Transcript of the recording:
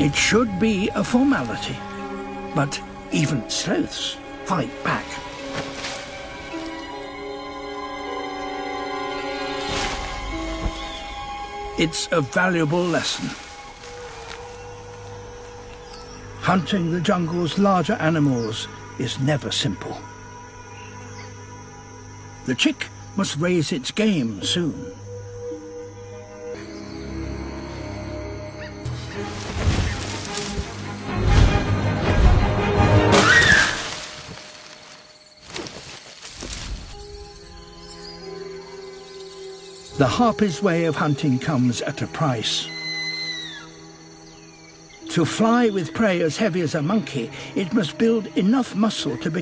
It should be a formality, but even sloths fight back. It's a valuable lesson. Hunting the jungle's larger animals is never simple. The chick must raise its game soon. The harpy's way of hunting comes at a price. To fly with prey as heavy as a monkey, it must build enough muscle to become